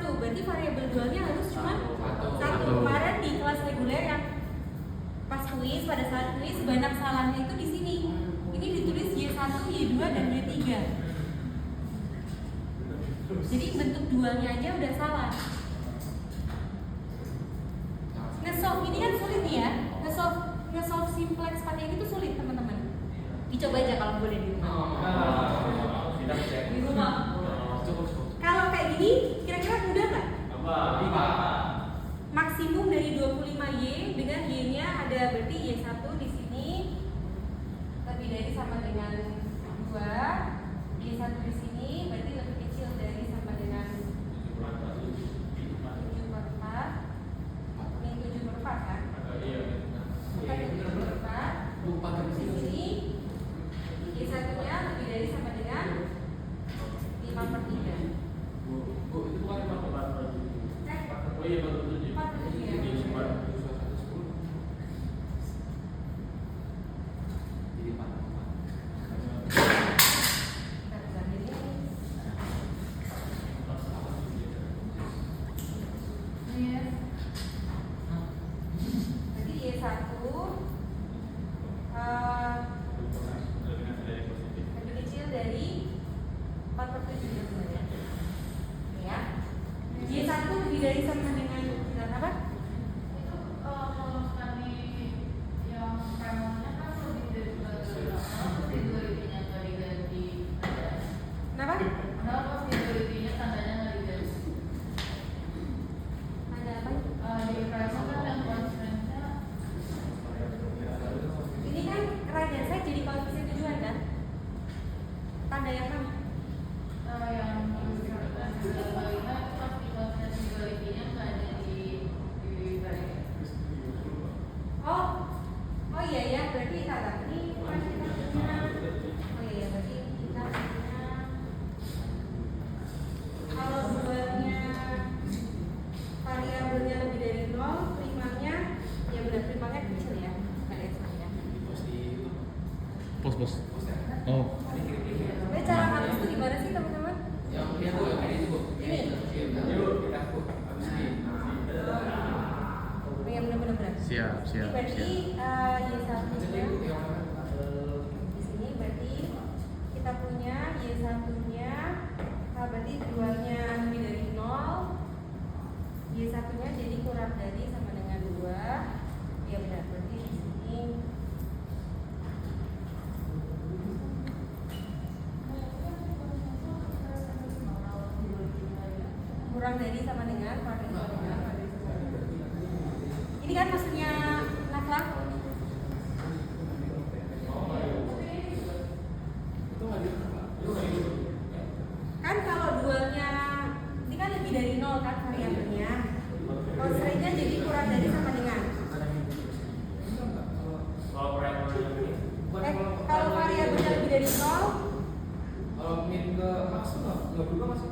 satu, berarti variabel dualnya harus cuma satu. Kemarin di kelas reguler yang pas kuis, pada saat kuis banyak salahnya itu di sini. Ini ditulis Y1, Y2 dan Y3. Jadi bentuk dualnya aja udah salah. Nge-solve ini kan sulit nih ya. Nge-solve simplex pakai ini tuh sulit teman-teman. Dicoba aja kalau boleh di rumah. Di rumah. Kalau kayak gini, kira-kira mudah nggak? Maksimum dari 25Y dengan Y-nya ada berarti Y1 di sini lebih dari sama dengan 2, Y1 di sini berarti lebih kecil dari sama dengan 7/4. Ini 7/4 kan? Bukan 7/4. Di sini Y1-nya lebih dari sama dengan 5/3. Bu, itu bukan 4/4. Oh iya, 4/7. 4/7. Jadi 4/4. Jadi Y1 lebih kecil dari 4/7 ya. Y1 lebih dari sama dengan apa? Itu kalau kami yang panelnya kan lebih dari 2/2-nya nggak diganti. Kenapa? Padahal pas di 2/2-nya tandanya nggak diganti. Ada apa? Di primer kan yang constraint-nya Ini kan right hand side jadi koefisien tujuan kan? Tanda yang mana? yang kalimat pas di constraint di 2/2-nya nggak ada di bracket. Oh iya ya, berarti ini bukan kita punya. Oh iya, berarti kita punya. Kalau dualnya variabelnya lebih dari 0, primanya ya benar primanya kecil ya, nggak ada saya. Pos. Oh. Tapi cara ngapus itu gimana sih teman-teman? Yang lihat Bu, yang ini Bu. Ini. Yuk, kita Bu. Habis ini. Oh iya benar. Siap. Berarti Y1-nya di sini berarti kita punya Y1-nya berarti dualnya lebih dari 0, Y1-nya jadi kurang dari sama dengan 2. Ya benar, berarti di sini kurang dari sama dengan ini kan maksudnya Nafla? Kan kalau dualnya ini kan lebih dari 0 kan variabelnya. Constraint-nya jadi kurang dari sama dengan. Kalau variabelnya lebih dari 0, Kalau min ke max nggak berubah Mas?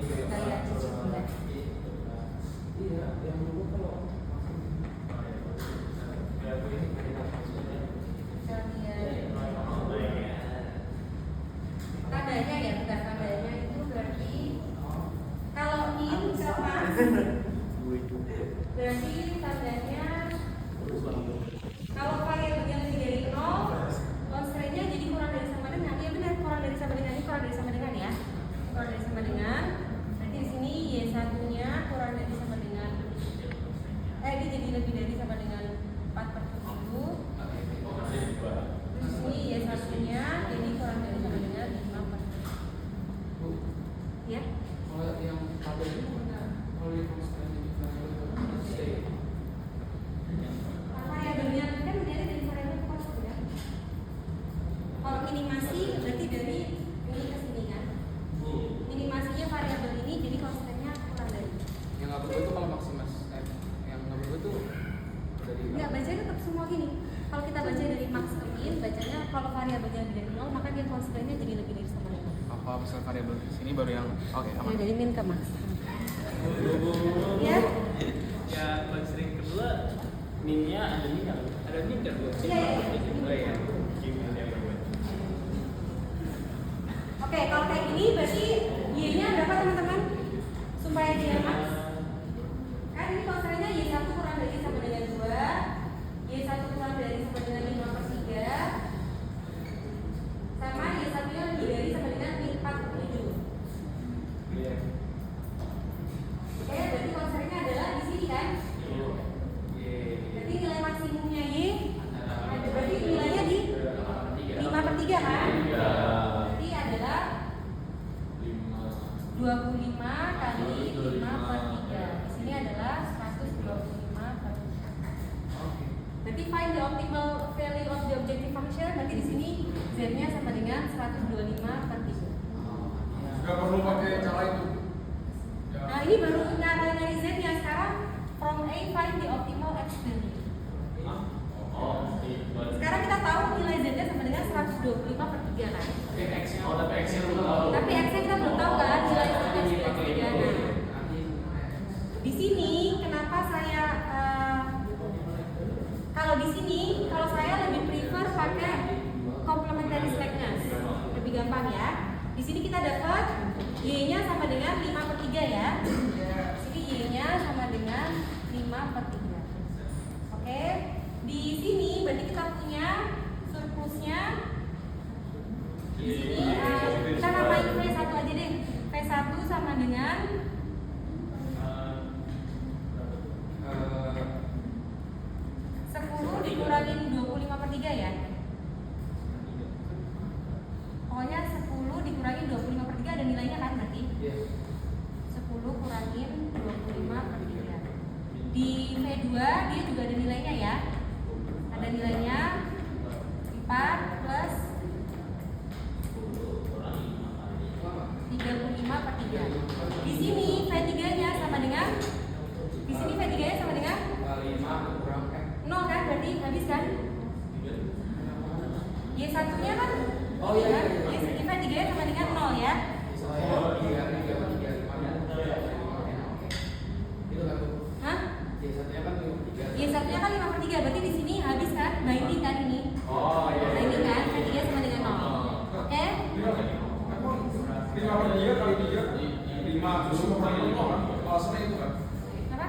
kita lihat cicit dulu. Iya, yang berubah kalau Tandanya ya, bukan tandanya itu berarti kalau in ke max berarti tandanya kalau variabelnya lebih dari 0, constraint-nya jadi kurang dari sama dengan. Ya benar, kurang dari sama dengan ini kurang dari sama dengan ya. Kurang dari sama dengan. Berarti di sini Y1-nya kurang dari sama dengan ini jadi lebih dari sama dengan 4/7. Terus ini Y1-nya jadi kurang dari sama dengan 5/7. Bu, Ya. kalau yang tabel itu mana? Kalau yang constraint itu Variabelnya kan dari variabel ke satu ya. Kalau minimasi berarti dari ini ke sini kan. Minimasinya variabel ini jadi constraint-nya kurang dari. yang nggak berubah itu kalau maksimas yang nggak berubah itu dari Enggak, bacanya tetap semua gini. Kalau kita baca dari max ke min, bacanya kalau variabelnya lebih dari 0, maka dia constraint-nya jadi lebih dari sama dengan. apa misal variabel sini baru yang oke aman. Ya, dari min ke max. Ya. Ya, constraint kedua minnya ada min kan? Ada min kan? Iya. Oh iya. Oke, kalau kayak gini berarti ya Mas? Kan ini konstrennya Y1 kurang dari sama dengan 2, Y1 kurang dari sama dengan 5/3, sama Y1 nya lebih dari sama dengan 4/7. Oke, berarti konstrennya adalah di sini kan? Berarti nilai maksimumnya Y, berarti nilainya di 5/3 kan? Berarti adalah 25 kali 5/3. Di sini adalah 125/3. Berarti find the optimal value of the objective function. Berarti di sini z-nya sama dengan 125/3. Nggak perlu pakai cara itu. Nah, ini baru nyari z-nya. Sekarang from A find the optimal x value. Sekarang kita tahu nilai z-nya sama dengan 125/3 kan? Tapi x-nya kita belum tahu kan nilai x3. Di sini kenapa saya kalau di sini kalau saya lebih prefer pakai complementary slackness, lebih gampang ya. Di sini kita dapat y-nya sama dengan 5/3 ya. Di sini y-nya sama dengan 5/3. Oke. Di sini berarti kita punya surplusnya. Di sini kita namain V1 aja deh. V1 sama dengan 10 dikurangin 25/3 ya. Pokoknya 10 dikurangin 25/3 ada nilainya kan berarti? 10 kurangin 25/3. Di V2 dia juga ada nilainya ya. Ada nilainya 4 plus 35/3. Di sini V3-nya sama dengan 0 kan? Berarti habis kan? Y1-nya kan? V3-nya sama dengan 0 ya. Hah? Y1-nya kan 5/3. Berarti di sini habis kan? Binding kan ini? Binding kan? V3 sama dengan 0. Oke? 5/3 kali 3 5 terus kali 5 kan? Alasannya itu kan? Apa?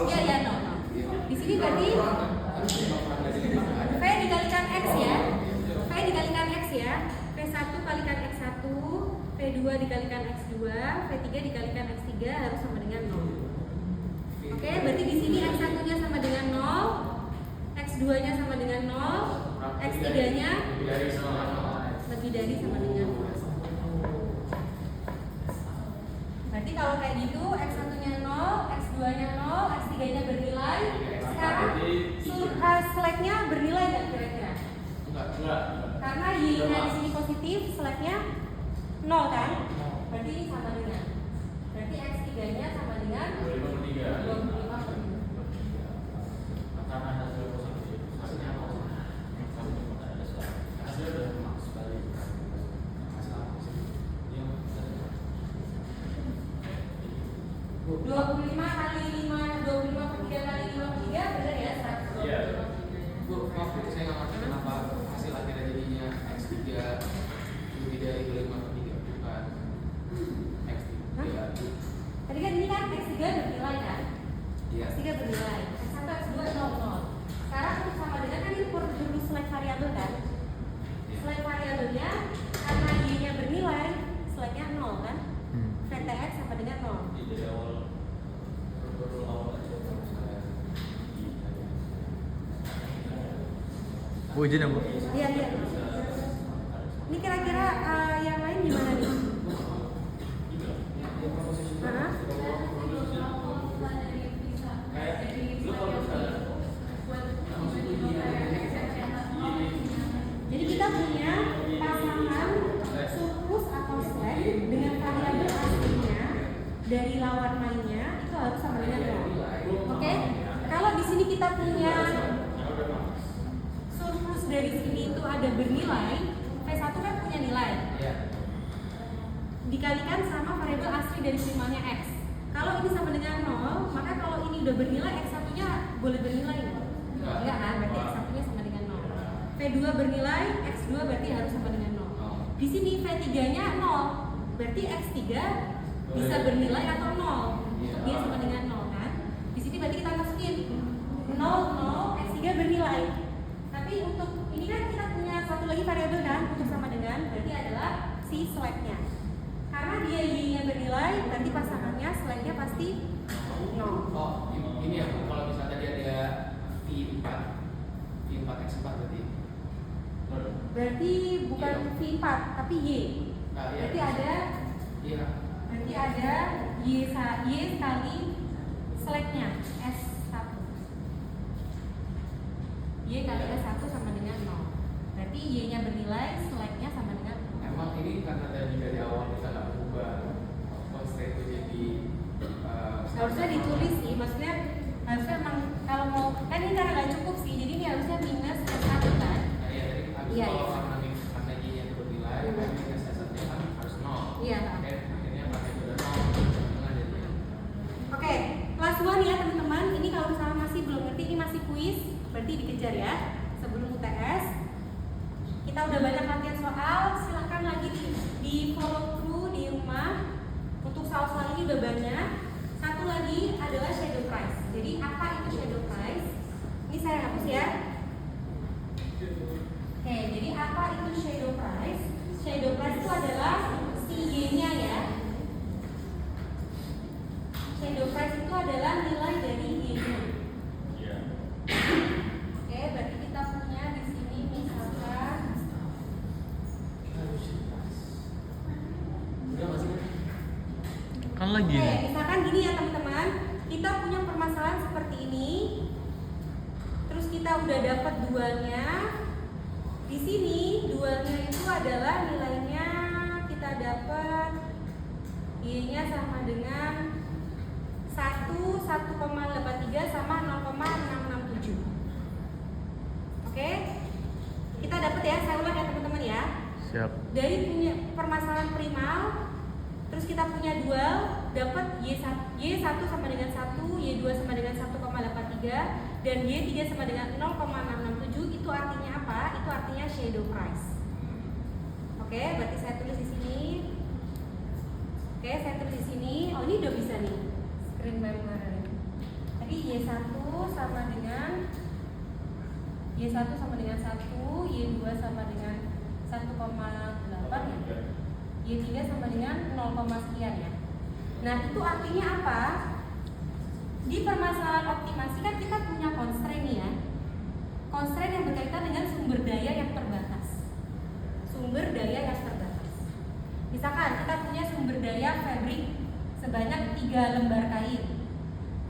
Iya, 0. Di sini berarti V dikalikan X ya. V dikalikan X ya. V1 kalikan X1, V2 dikalikan X2, V3 dikalikan X3 harus sama dengan 0. Oke, berarti di sini X1-nya sama dengan 0, X2-nya sama dengan 0, X3-nya lebih dari sama dengan 0. Berarti kalau kayak gitu X1-nya 0, X2-nya 0, X3-nya bernilai. Sekarang slack-nya bernilai nggak kira-kira? Enggak. Karena Y-nya di sini positif, slack-nya 0 kan? Berarti ini sama dengan. Berarti X3-nya sama dengan 25/3. Bener ya? 125/3. Bu, maaf Bu, saya nggak ngerti kenapa hasil akhirnya jadinya X3 lebih dari 5/3 bukan X3. Tadi kan ini kan X3 bernilai kan? Iya. X3 bernilai. X1, X2 0. Sekarang sama dengan kan ini perlu select variabel kan? Select variabelnya karena Y-nya bernilai, select-nya 0 kan? VTX sama dengan 0. Jadi awal Izin ya Bu? Iya. Ini kira-kira yang lain gimana nih? Hah? Jadi kita punya pasangan surplus atau slack dengan variabel aslinya dari lawan mainnya itu harus sama dengan 0. Oke? Kalau di sini kita punya surplus dari sini itu ada bernilai, V1 kan punya nilai. Dikalikan sama variabel asli dari primalnya X. Kalau ini sama dengan 0, maka kalau ini udah bernilai, X1-nya boleh bernilai nggak? Enggak kan? Berarti X1-nya sama dengan 0. V2 bernilai, X2 berarti harus sama dengan 0. Di sini V3-nya 0, berarti X3 bisa bernilai atau 0. Y sama dengan 0 kan. Di sini berarti kita masukin 0, 0, X3 bernilai. Tapi untuk ini kan kita punya satu lagi variabel kan untuk sama dengan, berarti adalah si select-nya. Karena dia Y-nya bernilai, berarti pasangannya select-nya pasti 0. Oh, ini ya Bu, kalau misalnya tadi ada V4 X4 berarti. Berarti bukan Iya. V4 tapi Y. Nah, iya. Berarti ada Iya. Y kali select-nya S1. Y kali S1 sama dengan 0. Berarti Y-nya bernilai, select-nya sama dengan 0. Emang ini karena tadi dari awal kita nggak berubah constraint itu jadi Harusnya ditulis sih, maksudnya harusnya emang kalau mau kan ini karena nggak cukup sih, jadi ini harusnya minus S1 kan. Nah, iya tadi habis Iya, kalau iya. karena Y-nya itu bernilai, minus S1-nya kan harus 0. Iya. Oke, akhirnya pakai itu udah 0. Tengah jadinya. Oke, kelas 1 ya teman-teman. Ini kalau misalnya masih belum ngerti, ini masih kuis, berarti dikejar ya sebelum UTS. Kita udah banyak latihan soal, silahkan lagi di follow through di rumah. Untuk soal-soal ini udah banyak. Satu lagi adalah shadow price. Jadi apa itu shadow price? Ini saya hapus ya. Oke, jadi apa itu shadow price? Shadow price itu adalah si Y-nya ya. Shadow price itu adalah nilai dari Y-nya. Oke, berarti kita punya di sini misalkan Udah masih kan? Kan lagi. Oke, misalkan gini ya teman-teman, kita punya permasalahan seperti ini. Terus kita udah dapat dualnya. Di sini dualnya itu adalah nilainya kita dapat Y-nya sama dengan 1,83 sama 0,667. Oke? Kita dapat ya, saya ulang ya teman-teman ya. Siap. Dari punya permasalahan primal, terus kita punya dual, dapat Y1 sama dengan 1, Y2 sama dengan 1,83 dan Y3 sama dengan 0,667. Itu artinya apa? Itu artinya shadow price. Oke, berarti saya tulis di sini. Oke, saya tulis di sini. Oh, ini udah bisa nih. Screen kemarin. Tadi Y1 sama dengan Y1 sama dengan 1, Y2 sama dengan 1,8 ya. Y3 sama dengan 0, sekian ya. Nah, itu artinya apa? Di permasalahan optimasi kan kita punya constraint nih ya. Constraint yang berkaitan dengan sumber daya yang terbatas. Sumber daya yang terbatas. Misalkan kita punya sumber daya fabrik sebanyak 3 lembar kain.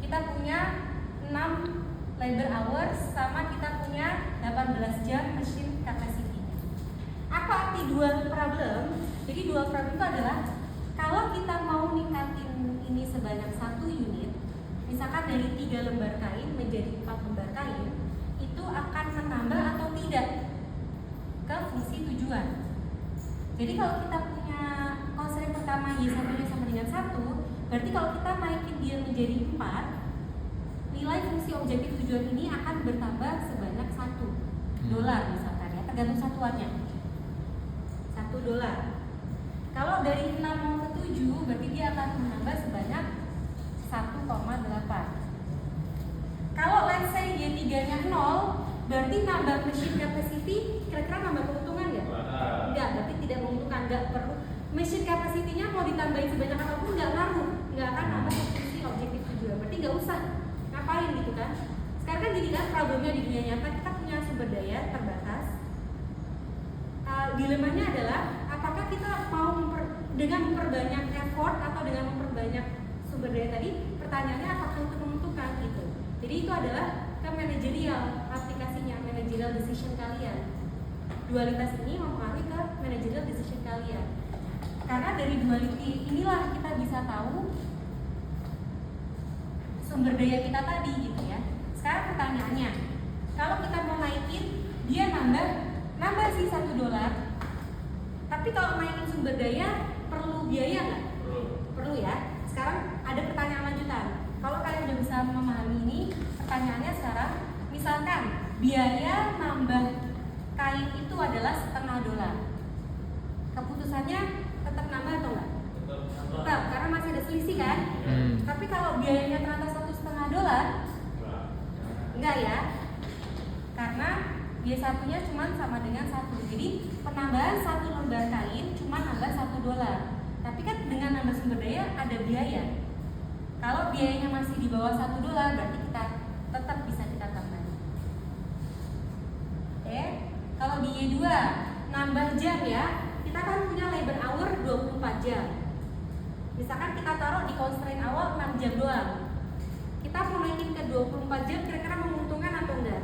Kita punya 6 labor hours sama kita punya 18 jam machine capacity. Apa arti dual problem? Jadi dual problem itu adalah kalau kita mau ningkatin ini sebanyak 1 unit, misalkan dari 3 lembar kain menjadi 4 lembar kain, itu akan menambah atau tidak ke fungsi tujuan. Jadi kalau kita punya constraint pertama Y sama dengan 1, berarti kalau kita naikin dia menjadi 4, nilai fungsi objektif tujuan ini akan bertambah sebanyak $1 misalkan ya, tergantung satuannya. $1. Kalau dari 6 mau ke 7, berarti dia akan menambah sebanyak 1,8. Kalau let's say Y3-nya 0, berarti nambah machine capacity kira-kira nambah keuntungan nggak? Enggak, berarti tidak menguntungkan, nggak perlu. Machine capacity-nya mau ditambahin sebanyak apapun nggak ngaruh, nggak akan nambah fungsi objektif tujuan. Berarti nggak usah ngapain gitu kan? Sekarang kan gini kan problemnya di dunia nyata, kita punya sumber daya terbatas. Dilemanya adalah apakah kita mau dengan memperbanyak effort atau dengan memperbanyak sumber daya tadi, pertanyaannya apakah itu menguntungkan gitu. Jadi itu adalah ke manajerial aplikasinya, managerial decision kalian. Dualitas ini mempengaruhi ke managerial decision kalian. Karena dari duality inilah kita bisa tahu sumber daya kita tadi gitu ya. Sekarang pertanyaannya, kalau kita mau naikin, dia nambah sih $1. Tapi kalau naikin sumber daya perlu biaya nggak? Perlu ya. Sekarang ada pertanyaan lanjutan. Kalau kalian udah bisa memahami ini, pertanyaannya sekarang, misalkan biaya nambah kain itu adalah $0,5. Keputusannya tetap nambah atau enggak? Tetap, karena masih ada selisih kan? Tapi kalau biayanya ternyata $1,5, enggak ya? Karena biaya satunya cuma sama dengan 1. Jadi penambahan 1 lembar kain cuma nambah $1. Tapi kan dengan nambah sumber daya ada biaya. Kalau biayanya masih di bawah $1, berarti kita tetap bisa kita tambah. Oke, kalau di Y2 nambah jam ya, kita kan punya labor hour 24 jam. Misalkan kita taruh di constraint awal 6 jam doang. Kita mau naikin ke 24 jam, kira-kira menguntungkan atau enggak?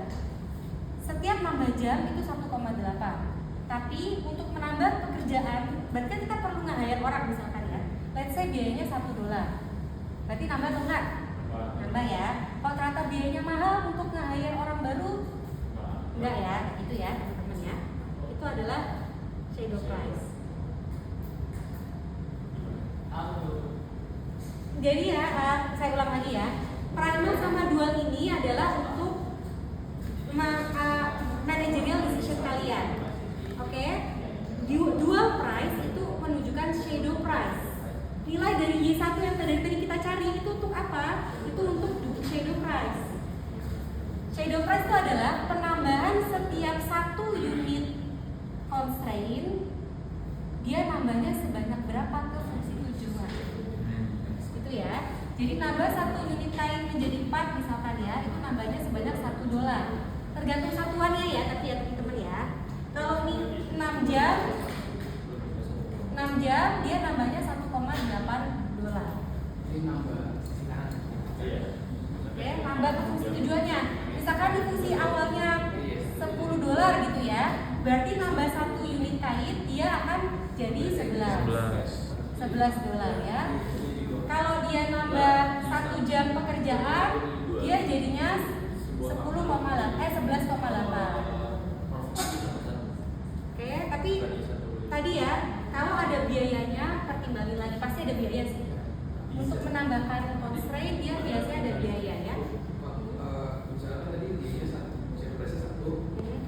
Setiap nambah jam itu 1,8. Tapi untuk menambah pekerjaan, berarti kan kita perlu nge-hire orang misalkan ya. Let's say biayanya $1. Berarti nambah atau enggak? Nambah ya. Kalau ternyata biayanya mahal untuk nge-hire orang baru, enggak ya, gitu ya teman-teman ya. Itu adalah shadow price. Jadi ya, saya ulang lagi ya. Primal sama dual ini adalah untuk managerial decision kalian. Oke? Dual price itu menunjukkan shadow price. Nilai dari Y1 yang tadi kita cari itu untuk apa? Itu untuk shadow price. Shadow price itu adalah penambahan setiap 1 unit constraint, dia nambahnya sebanyak berapa ke fungsi tujuan. Itu ya. Jadi nambah 1 unit kain menjadi 4 misalkan ya, itu nambahnya sebanyak $1. Tergantung satuannya ya, tapi ya teman-teman ya. Kalau ini 6 jam dia nambahnya $1,8. Ini nambah. Oke, nambah ke fungsi tujuannya. Misalkan di fungsi awalnya $10 gitu ya, berarti nambah 1 unit kain dia akan jadi $11 ya. Kalau dia nambah 1 jam pekerjaan, dia jadinya 11,8. Oke, tapi tadi ya, kalau ada biayanya pertimbangin lagi, pasti ada biaya sih. Untuk menambahkan constraint dia biasanya ada biaya ya. Misalkan tadi dia shadow price 1,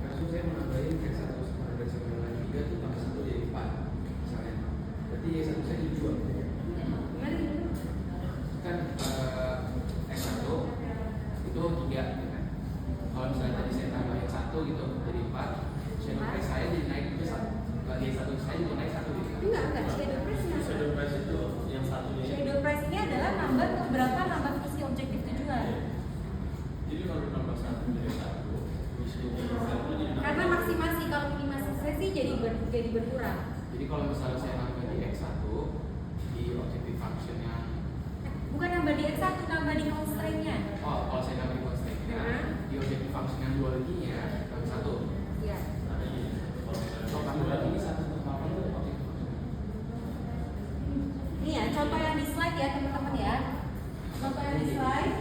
kasus saya menambahin X1 dari sama dengan 3 itu tambah 1 jadi 4 misalnya. Berarti Y1 saya dijual. Kan X1 itu 3 gitu kan. Kalau misalnya tadi saya tambah X1 gitu jadi 4, shadow price saya jadi naik ke 1. Y1 saya jadi naik 1 gitu. Enggak, shadow price enggak. Shadow price itu yang satunya. Shadow price ini adalah nambah ke berapa nambah fungsi objektif tujuan. Jadi kalau nambah 1 jadi 1, Karena maksimasi, kalau minimasi jadi berkurang. Jadi kalau misalnya saya nambah di X1 di objective function yang Bukan nambah di X1, nambah di constraint-nya. kalau saya nambah di constraint-nya di objective function yang duality-nya tambah 1. Iya. Kalau tambah berarti ini 1 tambah apa itu objective function. Ini ya, contoh yang di slide ya teman-teman ya. Contoh yang di slide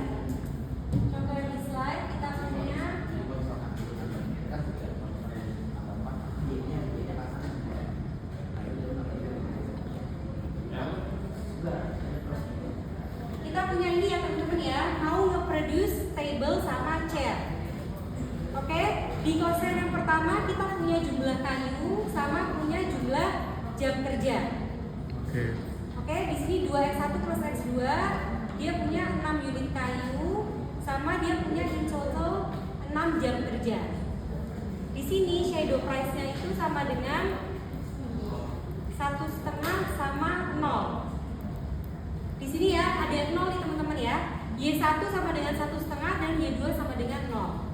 kita punya ini ya teman-teman ya, mau nge-produce table sama chair. Oke, di constraint yang pertama kita punya jumlah kayu sama punya jumlah jam kerja. Oke, di sini 2X1 plus X2 dia punya 6 unit kayu sama dia punya in total 6 jam kerja. Di sini shadow price-nya itu sama dengan 1,5 sama 0. Di sini ya ada 0 nih teman-teman ya. Y1 sama dengan 1,5 dan Y2 sama dengan 0.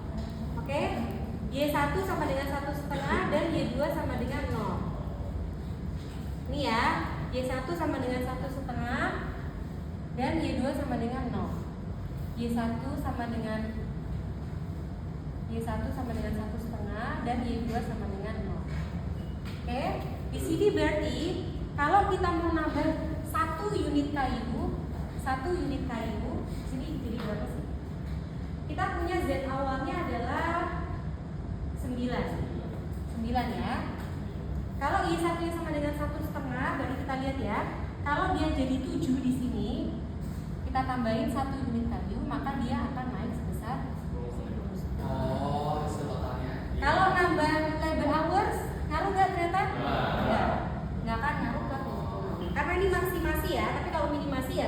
Oke? Y1 sama dengan 1,5 dan Y2 sama dengan 0. Ini ya, Y1 sama dengan 1,5 dan Y2 sama dengan 0. Y1 sama dengan 1,5 dan Y2 sama dengan 0. Oke? Di sini berarti kalau kita mau nambah 1 unit kayu, sini jadi berapa sih? Kita punya Z awalnya adalah 9 ya. Kalau Y1 nya sama dengan 1,5, berarti kita lihat ya. Kalau dia jadi 7 di sini, kita tambahin 1 unit kayu, maka dia akan naik sebesar 10. Oh, hasil totalnya. Kalau nambah labor hours, ngaruh nggak ternyata? Nggak akan ngaruh ke. Karena ini maksimasi ya, tapi kalau minimasi ya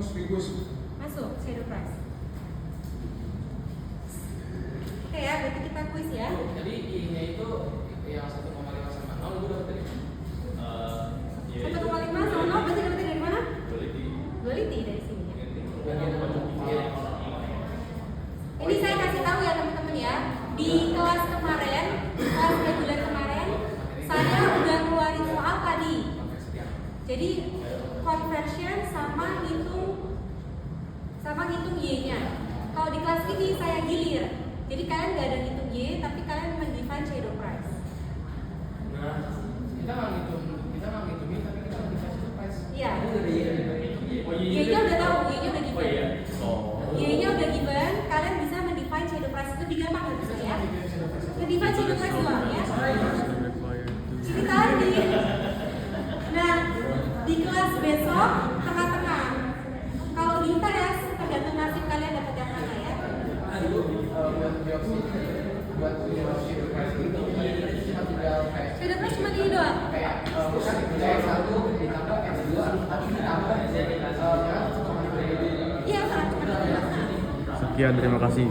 must be quiz. Masuk shadow price. Oke ya, berarti kita quiz ya. Jadi I-nya itu yang 1,5 sama 0 itu dapat dari mana? Iya, 1,5 sama 0 berarti dapat dari mana? Quality. Duality dari sini ya. Bagian iya. Ini saya kasih tahu ya teman-teman ya. Di kelas kemarin, kelas reguler kemarin, saya udah ngeluarin soal tadi. Jadi conversion sama hitung Y-nya. Kalau di kelas ini saya gilir. Jadi kalian nggak ada hitung Y, tapi kalian mendefine shadow price. Nah, kita nggak ngitung ini, tapi kita ngitung shadow price. Iya. Oh, iya. Y-nya udah tahu, Y-nya udah Oh given. iya. Oh. Y-nya udah given, kalian bisa mendefine shadow price. Lebih gampang harusnya ya. Mendefine shadow price doang ya. Ini tadi. Nah, di kelas besok tengah-tengah. Kalau di tes tergantung nasib kalian dapat yang mana ya. Buat shadow price itu cuma tinggal kayak Shadow price cuma ini doang. kayak X1 ditambah X2 tapi ditambah Iya, sangat cuma ini doang. Sekian, terima kasih.